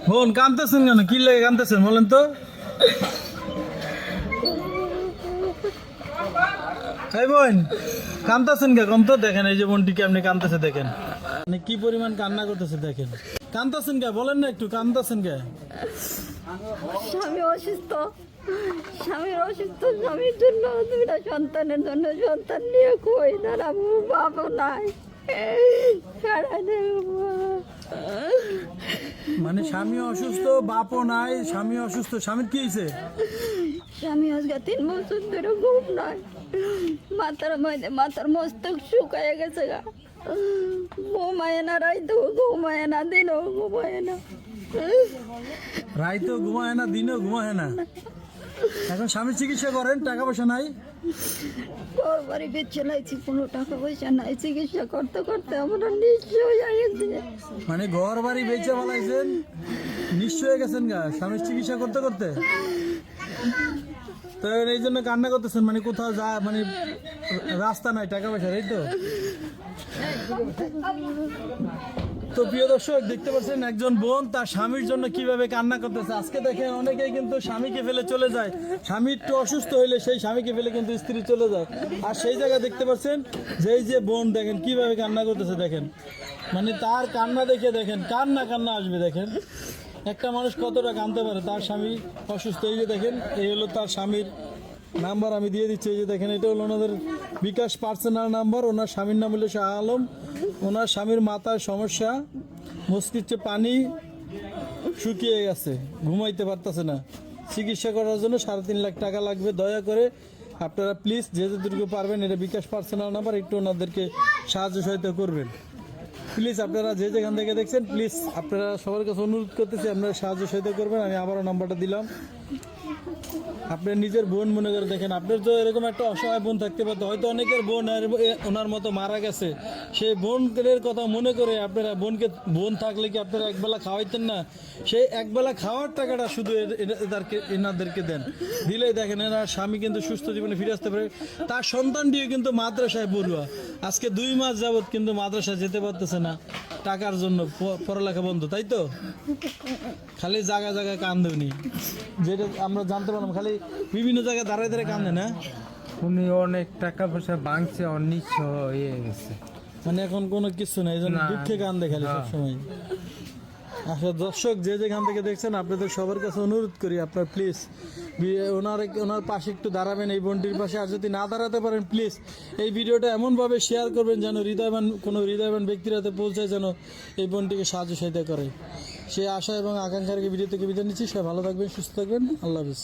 বোন কাঁদতেছেন কেন? কি লাগে কাঁদতেছেন বলেন তো? এই বোন কাঁদতেছেন কে? কম তো দেখেন, এই যে বোনটি কেমনি কাঁদতেছে দেখেন, মানে কি পরিমাণ কান্না করতেছে দেখেন। কাঁদতেছেন কে বলেন না একটু, কাঁদতেছেন কে? স্বামী অসুস্থ, স্বামীর অসুস্থ, স্বামীর জন্য দুইটা সন্তানের জন্য সন্তান নিয়ে কই দাঁড়া, বাবা নাই। মানে স্বামী অসুস্থ, বাপও নাই, স্বামী অসুস্থ। স্বামীর কি হয়েছে? স্বামী আজকে 3 বছর ধরে ঘুম নাই, মাথার মধ্যে মাথার মস্তক শুকায় গেছে গা, ঘুমায় না, রাইতেও ঘুমায় না, দিনও ঘুমায় না। রাইতেও ঘুমায় না, দিনেও ঘুমায় না। এখন স্বামীর চিকিৎসা করেন, টাকা পয়সা নাই। ঘর বাড়ি বেচে লাইছি, কোনো টাকা পয়সা নাই, চিকিৎসা করতে করতে আমরা নিঃস্ব হয়ে গেছে। মানে ঘর বাড়ি বেচে ফেলাইছেন, নিঃস্ব হয়ে গেছেন গা স্বামীর চিকিৎসা করতে করতে। তো এই জন্য কান্না করতেছেন, মানে কোথাও যা মানে রাস্তা নাই, টাকা পয়সা, এই তো। তো প্রিয় দর্শক দেখতে পাচ্ছেন একজন বোন তার স্বামীর জন্য কিভাবে কান্না করতেছে। আজকে দেখেন অনেকেই কিন্তু স্বামীকে ফেলে চলে যায়, স্বামী একটু অসুস্থ হইলে সেই স্বামীকে ফেলে কিন্তু স্ত্রী চলে যায়। আর সেই জায়গায় দেখতে পাচ্ছেন যে এই যে বোন দেখেন কিভাবে কান্না করতেছে দেখেন, মানে তার কান্না দেখে দেখেন কান্না কান্না আসবে। দেখেন একটা মানুষ কতটা কাঁদতে পারে, তার স্বামী অসুস্থ। এই যে দেখেন এই হলো তার স্বামীর নাম্বার, আমি দিয়ে দিচ্ছি। এই যে দেখেন এটা হলো ওনাদের বিকাশ পার্সোনাল নাম্বার। ওনার স্বামীর নাম হলো শাহ আলম। ওনার স্বামীর মাথায় সমস্যা, মস্তিষ্কে পানি শুকিয়ে গেছে, ঘুমাইতে পারতেছে না। চিকিৎসা করার জন্য 3.5 লাখ টাকা লাগবে। দয়া করে আপনারা প্লিজ যে যেটুকু পারবেন, এটা বিকাশ পার্সোনাল নাম্বার, একটু ওনাদেরকে সাহায্য সহায়তা করবেন প্লিজ। আপনারা যে যেখান থেকে দেখছেন প্লিজ আপনারা সবার কাছে অনুরোধ করতেছি, আপনারা সাহায্য সহায়তা করবেন। আমি আবারও নাম্বারটা দিলাম। আপনার নিজের বোন মনে করে দেখেন, আপনার তো এরকম একটা অসহায় বোন থাকতে পারতো, হয়তো অনেকের বোন ওনার মতো মারা গেছে, সেই বোনের কথা মনে করে আপনারা বোন থাকলে কি আপনারা একবেলা খাওয়াইতেন না? সেই একবেলা খাওয়ার টাকাটা শুধু এনাদেরকে দেন, দিলেই দেখেন এনার স্বামী কিন্তু সুস্থ জীবনে ফিরে আসতে পারে। তার সন্তানটিও কিন্তু মাদ্রাসায় পড়ুয়া, আজকে 2 মাস যাবৎ কিন্তু মাদ্রাসায় যেতে পারতেছে না টাকার জন্য, পড়ালেখা বন্ধ। তাই তো খালি জায়গায় জায়গায় কান্দেনি, যেটা আমরা জানতে পারলাম, খালি বিভিন্ন জায়গায় দাঁড়ায় দাঁড়ায় কান্দে না। উনি অনেক টাকা পয়সা ভাঙছে, অনিচ্ছ হয়ে গেছে, মানে এখন কোনো কিছু নেই, এই জন্য দুঃখে কান্দে খালি সবসময়। আচ্ছা দর্শক যে যেখান থেকে দেখছেন, আপনাদের সবার কাছে অনুরোধ করি আপনার প্লিজ ওনার পাশে একটু দাঁড়াবেন, এই বোনটির পাশে। আর যদি না দাঁড়াতে পারেন প্লিজ এই ভিডিওটা এমনভাবে শেয়ার করবেন যেন কোনো হৃদয়বান ব্যক্তির হাতে পৌঁছায়, যেন এই বোনটিকে সাহায্য সহায়তা করে। সে আশা এবং আকাঙ্ক্ষার ভিডিও থেকে বিদায় নিচ্ছি। সবাই ভালো থাকবেন, সুস্থ থাকবেন, আল্লাহ হাফিজ।